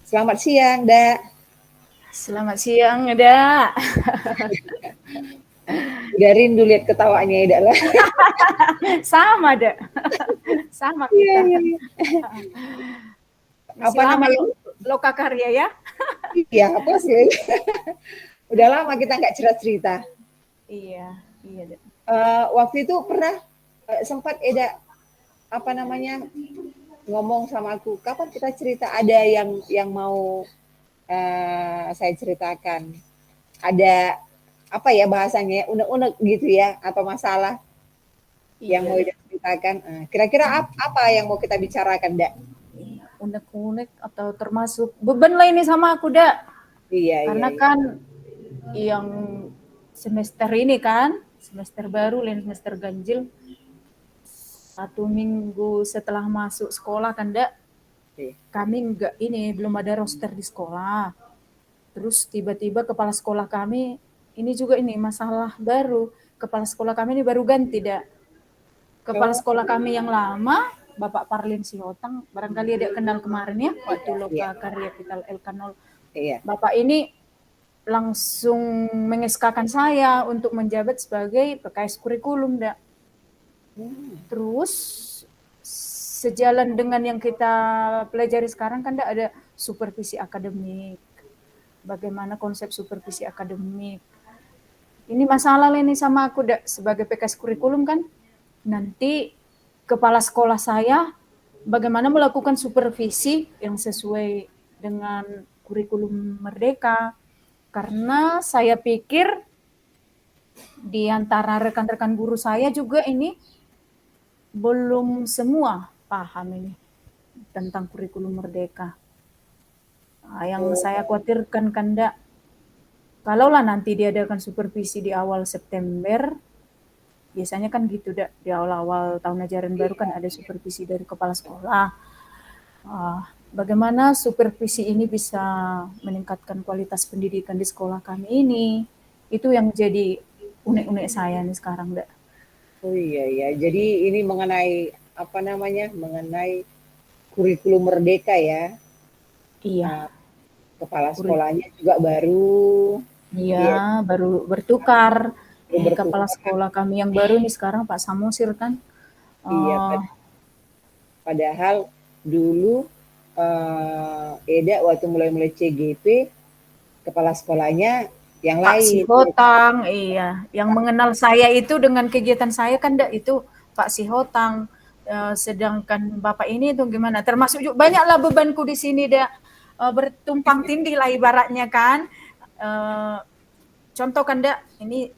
Selamat siang, Dak. Selamat siang, Eda. Udah rindu lihat ketawanya Ida lah. Sama, Eda. Sama Iya, kita. iya, iya. Masih Apa lama namanya? Loka Karya ya? Iya, apa sih? Udah lama kita nggak cerita-cerita. Iya, iya, Eda. Waktu itu pernah sempat Eda apa namanya ngomong sama aku, kapan kita cerita ada yang mau saya ceritakan. Ada apa ya bahasanya, unek-unek gitu ya, atau masalah yang Iya, mau Eda. Eda ceritakan. Kira-kira apa yang mau kita bicarakan, Dak? Iya, unek-unek atau termasuk beban lah ini sama aku, Eda. Iya, iya, Karena iya. kan yang semester ini kan, semester baru, lain semester ganjil, 1 minggu setelah masuk sekolah kan, Eda, Iya. kami enggak ini, belum ada roster di sekolah. Terus tiba-tiba kepala sekolah kami ini juga ini masalah baru. Kepala sekolah kami ini baru ganti, Dak. Kepala Oh, sekolah kami yang lama, Bapak Parlin Sihotang, barangkali ada kenal kemarin ya, waktu iya, Loka Karya Vital Elkanol. iya. Bapak ini langsung mengeskakan saya untuk menjabat sebagai PKS kurikulum, Dak. Hmm. Terus sejalan dengan yang kita pelajari sekarang kan Dak, ada supervisi akademik. Bagaimana konsep supervisi akademik. Ini masalah ini sama aku sebagai PKS kurikulum kan. Nanti kepala sekolah saya bagaimana melakukan supervisi yang sesuai dengan kurikulum Merdeka. Karena saya pikir di antara rekan-rekan guru saya juga ini belum semua paham ini tentang kurikulum Merdeka. Nah, yang saya khawatirkan kan kalaulah nanti diadakan supervisi di awal September, biasanya kan gitu di awal-awal tahun ajaran baru kan ada supervisi dari kepala sekolah. Bagaimana supervisi ini bisa meningkatkan kualitas pendidikan di sekolah kami ini? Itu yang jadi unek-unek saya nih sekarang, Dak. Oh iya ya. Jadi ini mengenai apa namanya? Mengenai kurikulum merdeka ya. Iya, Nah, kepala kurik. sekolahnya juga baru, Iya, ya, baru bertukar. baru Ini kepala bertukar. sekolah kami yang baru nih sekarang Pak Samosir kan. Iya, Uh, padahal dulu Eda waktu mulai-mulai CGP kepala sekolahnya yang Pak lain. Sihotang, iya. Yang mengenal saya itu dengan kegiatan saya kan itu Pak Sihotang. Sedangkan Bapak ini itu gimana? Termasuk juga banyaklah bebanku di sini bertumpang tindih lah ibaratnya kan. Uh, Contoh kan ini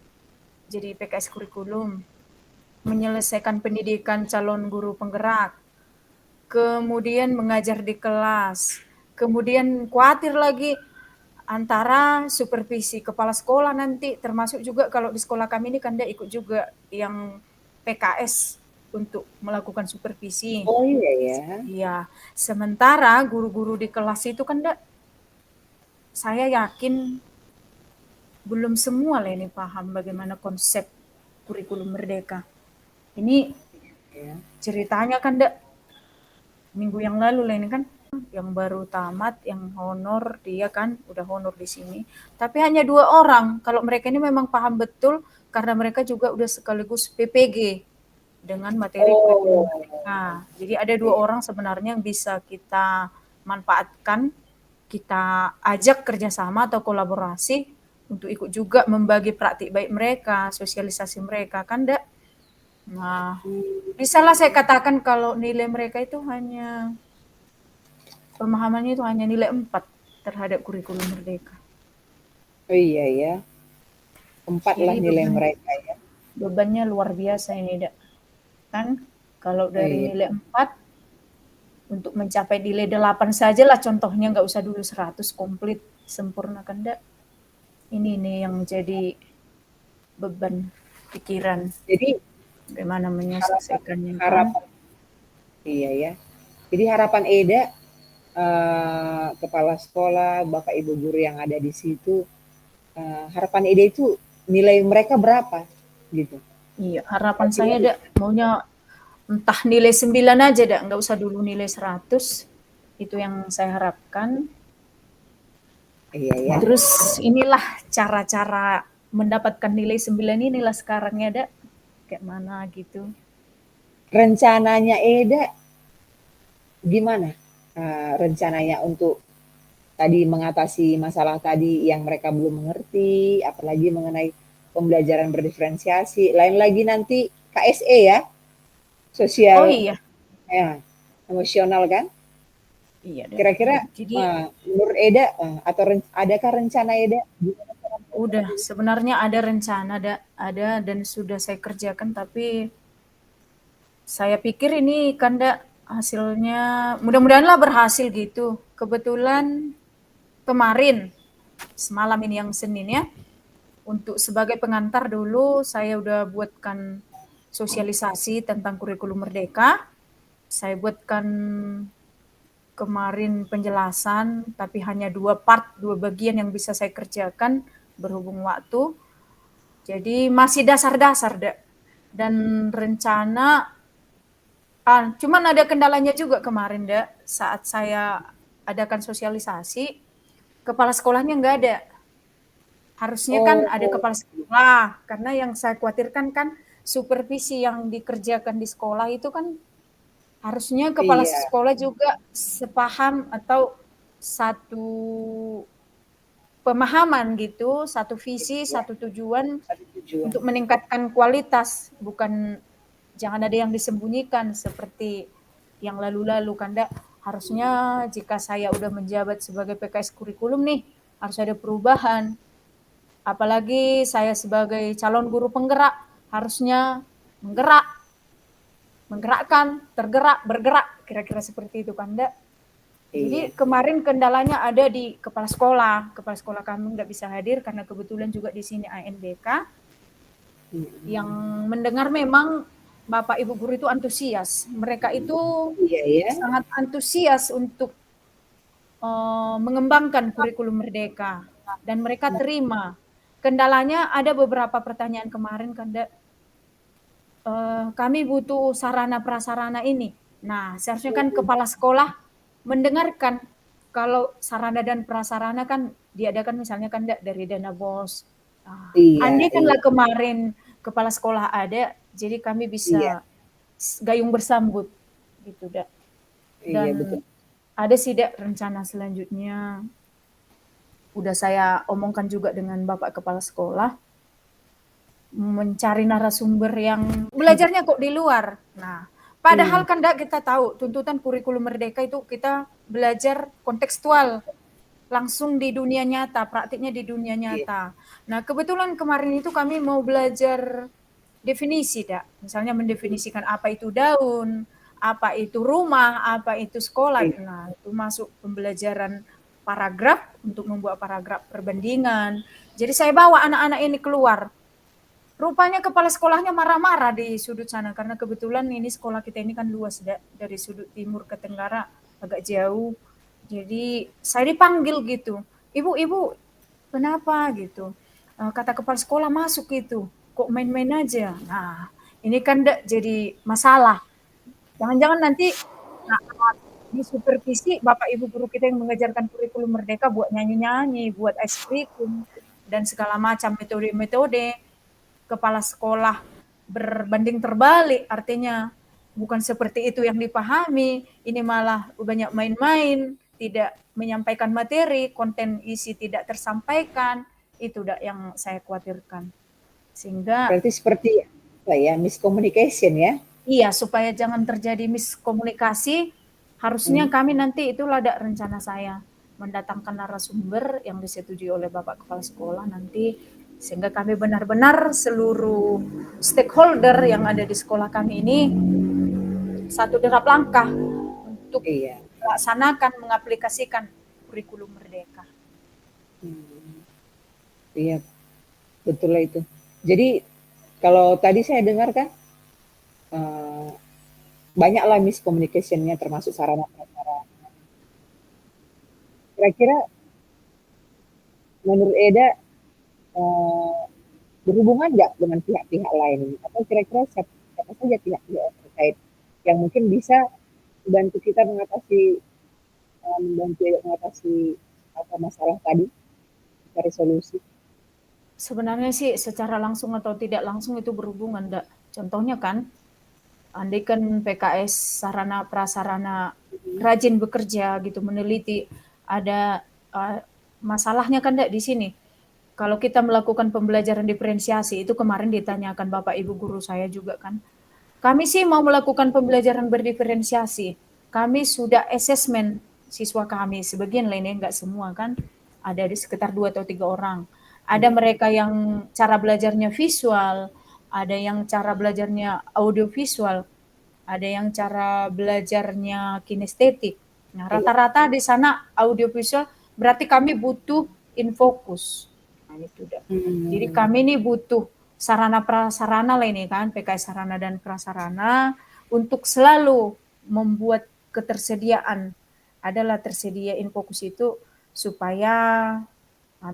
jadi PKS kurikulum, menyelesaikan pendidikan calon guru penggerak, kemudian mengajar di kelas, kemudian khawatir lagi antara supervisi kepala sekolah nanti, termasuk juga kalau di sekolah kami ini kan dia ikut juga yang PKS untuk melakukan supervisi. Oh iya ya. Iya, sementara guru-guru di kelas itu kan saya yakin belum semua lah ini paham bagaimana konsep kurikulum merdeka. Ini Ya. ceritanya kan minggu yang lalu lah ini kan yang baru tamat, yang honor, dia kan udah honor di sini. Tapi hanya 2 orang. Kalau mereka ini memang paham betul karena mereka juga udah sekaligus PPG dengan materi kurikulum Oh, mereka. Jadi ada 2 orang iya. sebenarnya yang bisa kita manfaatkan, kita ajak kerjasama atau kolaborasi untuk ikut juga membagi praktik baik mereka, sosialisasi mereka kan Nah, bisalah saya katakan kalau nilai mereka itu hanya pemahamannya itu hanya nilai 4 terhadap kurikulum merdeka. Oh iya ya. Empat lah Jadi nilai mereka ya. bebannya luar biasa ini, kan kalau Oh dari iya. nilai 4 untuk mencapai nilai 8 saja lah contohnya, nggak usah dulu 100 komplit sempurna kan Ini nih yang menjadi beban pikiran Jadi bagaimana harapan menyelesaikannya kan. harapan iya ya. Jadi harapan Eda kepala sekolah, Bapak Ibu guru yang ada di situ, harapan Eda itu nilai mereka berapa gitu? Iya, harapan saya Kira-kira maunya entah nilai 9 aja nggak usah dulu nilai 100. Itu yang saya harapkan. Iya ya. Terus inilah cara-cara mendapatkan nilai 9 inilah sekarang ya, Dak. Kayak mana gitu. Rencananya Eda gimana? Rencananya untuk tadi mengatasi masalah tadi yang mereka belum mengerti, apalagi mengenai pembelajaran berdiferensiasi. Lain lagi nanti KSE ya, Oh sosial iya, ya, emosional kan? iya, Dak. Kira-kira Jadi menurut Eda atau adakah rencana Eda gimana cara udah mengatasi? sebenarnya ada rencana, ada dan sudah saya kerjakan, tapi saya pikir ini kan Dak, hasilnya mudah-mudahanlah berhasil gitu. Kebetulan kemarin semalam ini yang Senin ya, untuk sebagai pengantar dulu saya udah buatkan sosialisasi tentang kurikulum merdeka. Saya buatkan kemarin penjelasan, tapi hanya 2 part, 2 bagian yang bisa saya kerjakan berhubung waktu. Jadi masih dasar-dasar, Dek. Dan rencana, cuman ada kendalanya juga kemarin, Dek. Saat saya adakan sosialisasi, kepala sekolahnya nggak ada. Harusnya kan ada Oh, kepala sekolah, karena yang saya khawatirkan kan supervisi yang dikerjakan di sekolah itu kan harusnya kepala iya, sekolah juga sepaham atau satu pemahaman gitu, satu visi, ya, satu tujuan ada tujuan. untuk meningkatkan kualitas, bukan jangan ada yang disembunyikan seperti yang lalu-lalu kan Dak. Harusnya jika saya udah menjabat sebagai PKS kurikulum nih, harus ada perubahan. Apalagi saya sebagai calon guru penggerak, harusnya menggerak, menggerakkan, tergerak, bergerak, kira-kira seperti itu kan Dak. Iya. Jadi kemarin kendalanya ada di kepala sekolah. Kepala sekolah kami nggak bisa hadir karena kebetulan juga di sini ANBK. Yang Mm-mm. mendengar memang Bapak Ibu guru itu antusias. Mereka itu Iya ya. sangat antusias untuk mengembangkan kurikulum merdeka dan mereka terima. Kendalanya ada beberapa pertanyaan kemarin kan, kami butuh sarana prasarana ini. Nah, seharusnya kan kepala sekolah mendengarkan kalau sarana dan prasarana kan diadakan misalnya kan dari dana BOS. Nah, Iya, andai iya, kanlah kemarin kepala sekolah ada, jadi kami iya, bisa gayung bersambut gitu, Dak. iya betul. Dan ada sih Dak rencana selanjutnya. Udah saya omongkan juga dengan Bapak Kepala Sekolah mencari narasumber yang belajarnya kok di luar. Nah, padahal Hmm, kan enggak kita tahu tuntutan kurikulum merdeka itu kita belajar kontekstual langsung di dunia nyata, praktiknya di dunia iya, nyata. Nah, kebetulan kemarin itu kami mau belajar definisi, Dak. Misalnya mendefinisikan apa itu daun, apa itu rumah, apa itu sekolah. iya, Nah, itu masuk pembelajaran paragraf untuk membuat paragraf perbandingan. Jadi saya bawa anak-anak ini keluar. Rupanya kepala sekolahnya marah-marah di sudut sana karena kebetulan ini sekolah kita ini kan luas dari sudut timur ke tenggara agak jauh. Jadi saya dipanggil gitu, ibu-ibu kenapa gitu? Kata kepala sekolah masuk itu, kok main-main aja. Nah ini kan jadi masalah. Jangan-jangan nanti nah, di supervisi bapak ibu guru kita yang mengajarkan kurikulum merdeka buat nyanyi-nyanyi, buat es krim dan segala macam metode-metode kepala sekolah berbanding terbalik, artinya bukan seperti itu yang dipahami, ini malah banyak main-main, tidak menyampaikan materi, konten isi tidak tersampaikan, itu yang saya khawatirkan. Sehingga berarti seperti apa ya, miscommunication ya? iya, supaya jangan terjadi miskomunikasi, harusnya Hmm, kami nanti itulah ada rencana saya mendatangkan narasumber yang disetujui oleh Bapak Kepala Sekolah nanti sehingga kami benar-benar seluruh stakeholder yang ada di sekolah kami ini satu derap langkah untuk iya. melaksanakan, mengaplikasikan kurikulum merdeka. Hmm, iya, betul lah itu. Jadi kalau tadi saya dengar kan eh, banyaklah miscommunication-nya termasuk sarana prasarana. Kira-kira menurut Eda eh, berhubungan nggak dengan pihak-pihak lain? Atau kira-kira siapa, siapa saja pihak-pihak terkait yang mungkin bisa membantu kita mengatasi apa masalah tadi? cari solusi. Sebenarnya sih secara langsung atau tidak langsung itu berhubungan, Dak. Contohnya kan, andaikan PKS sarana prasarana rajin bekerja gitu, meneliti, ada masalahnya kan Dak di sini. Kalau kita melakukan pembelajaran diferensiasi, itu kemarin ditanyakan Bapak Ibu guru saya juga kan. Kami sih mau melakukan pembelajaran berdiferensiasi. Kami sudah asesmen siswa kami, sebagian lainnya enggak semua kan. Ada di sekitar 2 atau 3 orang. Ada mereka yang cara belajarnya visual, ada yang cara belajarnya audiovisual, ada yang cara belajarnya kinestetik. Nah, rata-rata di sana audiovisual berarti kami butuh infocus. Nah, itu udah. Jadi kami ini butuh sarana prasarana lah ini kan, PKS sarana dan prasarana untuk selalu membuat ketersediaan adalah tersedia infocus itu supaya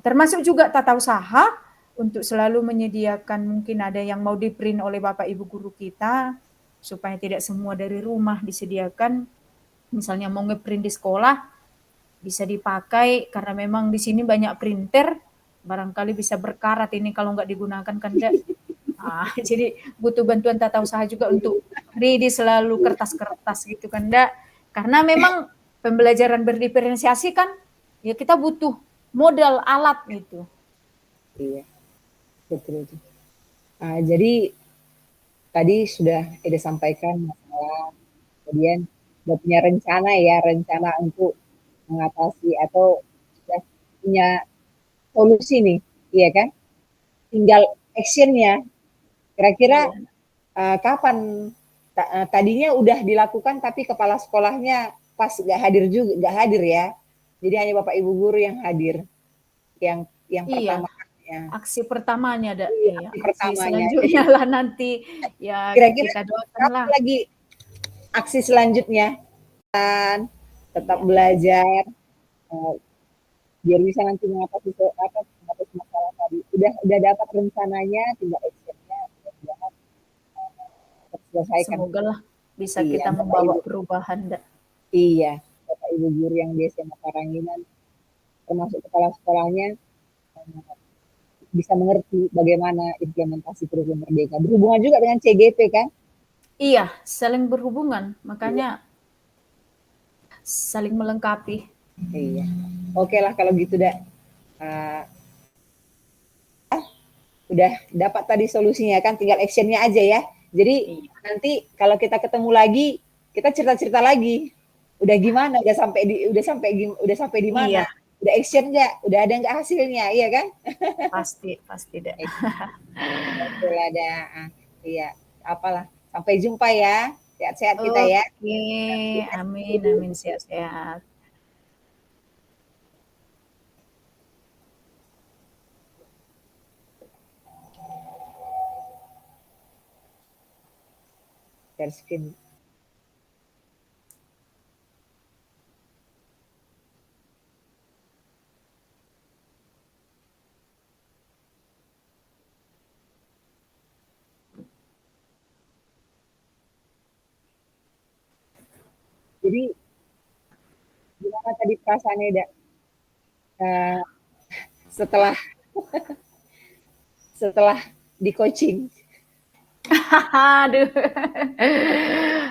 termasuk juga tata usaha untuk selalu menyediakan mungkin ada yang mau di-print oleh Bapak Ibu guru kita supaya tidak semua dari rumah disediakan. Misalnya mau nge-print di sekolah bisa dipakai karena memang di sini banyak printer, barangkali bisa berkarat ini kalau nggak digunakan kan enggak. Jadi butuh bantuan tata usaha juga untuk ready selalu kertas-kertas gitu kan enggak. Karena memang pembelajaran berdiferensiasi kan ya kita butuh modal alat gitu. Iya, betul itu. Jadi tadi sudah Eda sampaikan masalah, kemudian sudah punya rencana untuk mengatasi atau sudah punya solusi nih, iya kan? Tinggal actionnya. Kira-kira Iya. kapan? Tadinya udah dilakukan tapi kepala sekolahnya pas nggak hadir juga, nggak hadir ya. Jadi hanya Bapak Ibu guru yang hadir, yang Iya, pertama kalinya. aksi pertamanya ada, Iya, iya. aksi Aksi pertamanya. selanjutnya lah nanti ya Kira-kira kita kapan doakanlah. lagi aksi selanjutnya? Tetap Iya. belajar, biar bisa nanti mengatasi masalah tadi. Udah dapat rencananya, tinggal actionnya, mudah-mudahan terselesaikan. Semoga lah bisa Iya, kita Bapak membawa Ibu. perubahan. Iya, Bapak Ibu guru yang di SMA Karanginan, termasuk kepala sekolahnya, bisa mengerti bagaimana implementasi kurikulum merdeka. Berhubungan juga dengan CGP kan? Iya, saling berhubungan, Iya. makanya saling melengkapi. Iya. Oke lah kalau gitu dah. Udah dapat tadi solusinya kan, tinggal actionnya aja ya. Jadi Iya. nanti kalau kita ketemu lagi, kita cerita-cerita lagi. Udah gimana? Udah sampai di mana? Iya, Udah action nggak? Udah ada nggak hasilnya? Iya kan? pasti deh. Oke lah dah. Iya. Apalah. Sampai jumpa ya. Sehat-sehat kita ya. Oke, amin, amin, sehat-sehat. Share screen. Jadi gimana tadi perasaannya dah? Setelah setelah di coaching. Aduh,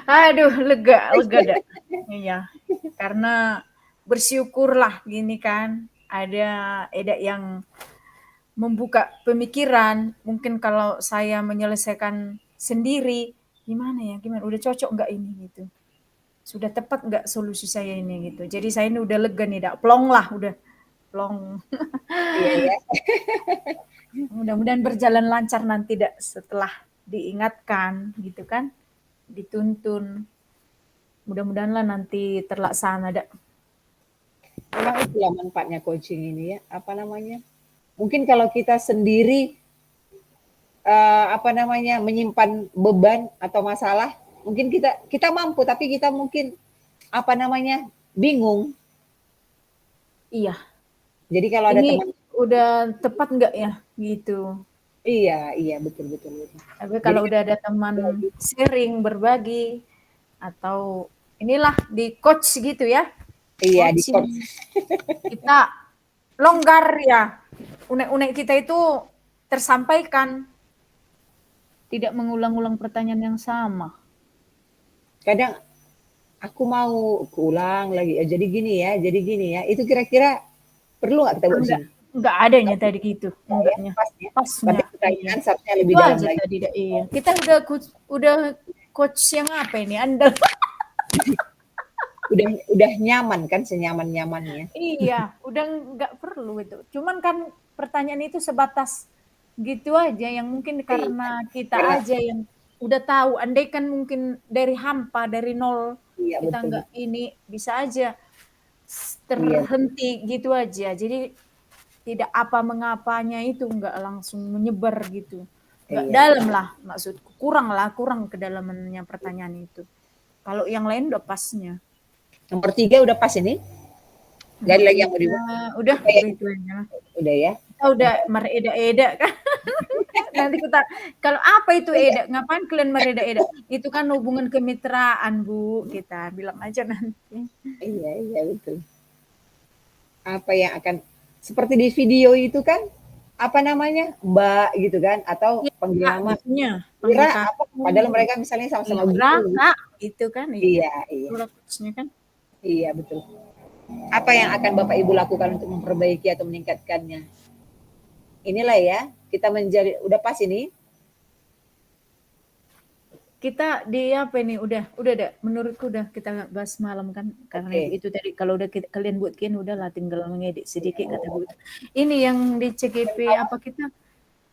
aduh, lega dah. Iya, karena bersyukurlah gini kan, ada Eda yang membuka pemikiran. Mungkin kalau saya menyelesaikan sendiri, gimana ya, gimana, udah cocok nggak ini gitu. Sudah tepat nggak solusi saya ini gitu. Jadi saya ini udah lega nih, dak plong lah, udah plong. Iya ya. Mudah-mudahan berjalan lancar nanti dak setelah diingatkan gitu kan, dituntun. Mudah-mudahan lah nanti terlaksana dak. Memang itulah manfaatnya coaching ini ya. Apa namanya? Mungkin kalau kita sendiri menyimpan beban atau masalah, mungkin kita mampu, tapi kita mungkin bingung. Iya. Jadi kalau ada Ini teman, udah tepat nggak ya gitu. iya betul betul betul. Tapi Jadi kalau udah ada teman sharing, berbagi, atau inilah di coach gitu ya, iya di coaching kita longgar ya, unek-unek kita itu tersampaikan, tidak mengulang-ulang pertanyaan yang sama. Kadang aku mau ulang lagi, jadi gini ya, jadi gini ya. Itu kira-kira perlu nggak kita buat di Enggak, sini? enggak adanya tadi gitu, Ya, enggaknya. pas ya. Pasnya, Berarti iya. pertanyaan seharusnya lebih Itu dalam aja lagi. tadi, iya. Kita udah coach yang apa ini? Andal. Udah nyaman kan, senyaman-nyamannya. Iya, udah nggak perlu itu. Cuman kan pertanyaan itu sebatas gitu aja, yang mungkin Iya, karena kita karena aja yang udah tahu. Andai kan mungkin dari hampa, dari nol, iya kita betul nggak betul. ini bisa aja Iya, terhenti gitu aja. Jadi tidak apa mengapanya itu nggak langsung menyebar gitu. Nggak iya. dalam lah maksudku. Kurang kedalamannya pertanyaan itu. Kalau yang lain udah pasnya. Nomor 3 udah pas ini. Gak Nomor ada lagi yang mau tiga, dibuat. udah Apa ya? gitu aja. Udah ya. Kita udah mereda-eda kan. Nanti kita, kalau apa itu Oh, iya, eda? Ngapain kalian mereda-eda? Itu kan hubungan kemitraan, Bu. Kita bilang aja nanti. iya, iya betul. Apa yang akan seperti di video itu kan apa namanya Mbak gitu kan atau Iya, panggil Kak, nama gitunya. Panggil Ira apa kakak. padahal mereka misalnya sama-sama Ira, guru. Kak, gitu kan. Iya. Iya, iya, Itulah coachnya kan. iya betul. Apa yang akan Bapak Ibu lakukan untuk memperbaiki atau meningkatkannya? Inilah ya, kita menjadi udah pas ini. Kita di apa ini udah dah menurutku udah kita bahas malam kan karena Oke. itu tadi kalau udah kalian buat kian udahlah tinggal mengedit sedikit kata Bu. Ini yang di CGP apa kita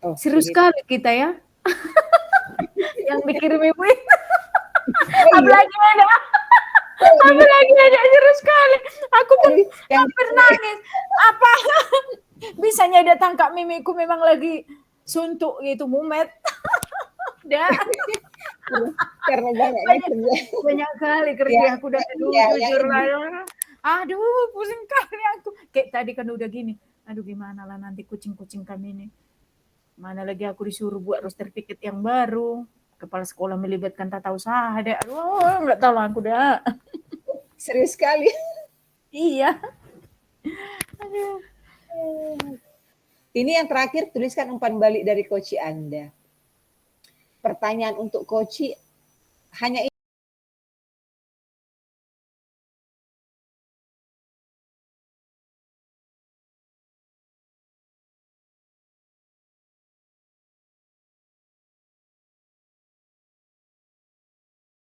Oh, seru begitu. sekali kita ya yang dikirim Ibu. Oh iya, Apalagi ada, oh, ini apalagi ada seru sekali. Aku pun yang hampir nangis. Apa bisanya dia tangkap mimiku memang lagi suntuk gitu mumet. Dah karena banyaknya banyak kerja. banyak kali kerja Ya, aku dari dulu ya, yang jujur ini. lah. Aduh, pusing kali aku. Kayak tadi kan udah gini. Aduh gimana lah nanti kucing-kucing kami ini. Mana lagi aku disuruh buat roster tiket yang baru. Kepala sekolah melibatkan tata usaha. Aduh, nggak tahu lah aku dah. Serius sekali. Iya. Aduh. Ini yang terakhir tuliskan umpan balik dari coach Anda. Pertanyaan untuk coach hanya